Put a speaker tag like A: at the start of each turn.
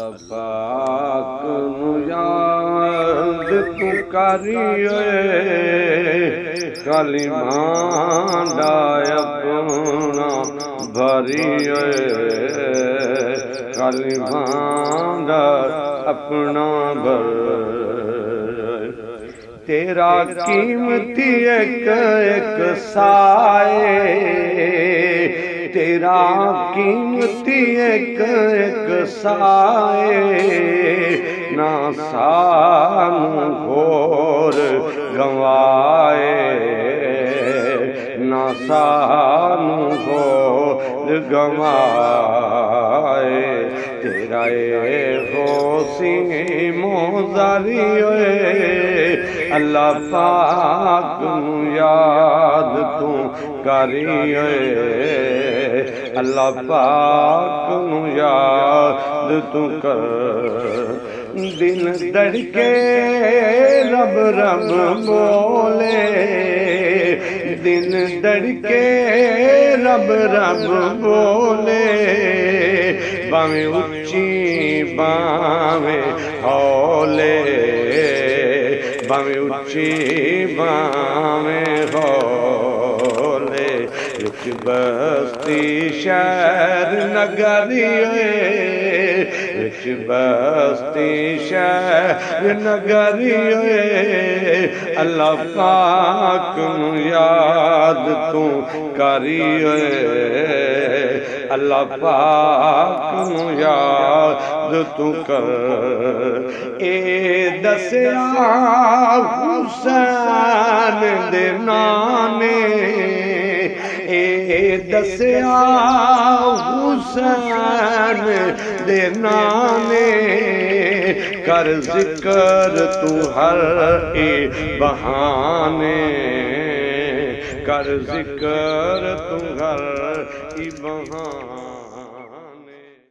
A: अल्लाह पाक नू याद तू करिए कलिमा दा अपना भरिए कलिमा दा अपना भर तेरा कीमती एक एक साए तेरा कीमती एक एक साए ना सानू होर गवाए ना सानू होर गवाए तेरा होसी मोजारी अल्लाह पाक नू याद तू करिए अल्लाह पाक नू याद तू कर दिल धड़के रब रब बोले दिल धड़के रब रब बोले बावें उच्ची बावें हौले बावें उच्ची बावें हौले एक बस्ती शहर नगरी एक बस्ती शहर नगरी अल्लाह पाक नू याद तू करिए अल्लाह पाक नू याद तू कर ए दसिया हुसैन दे नाने ए दसिया हुसैन दे नाने कर जिक्र तू हर ए बहाने कर जिक्र तू हर ए बहाने।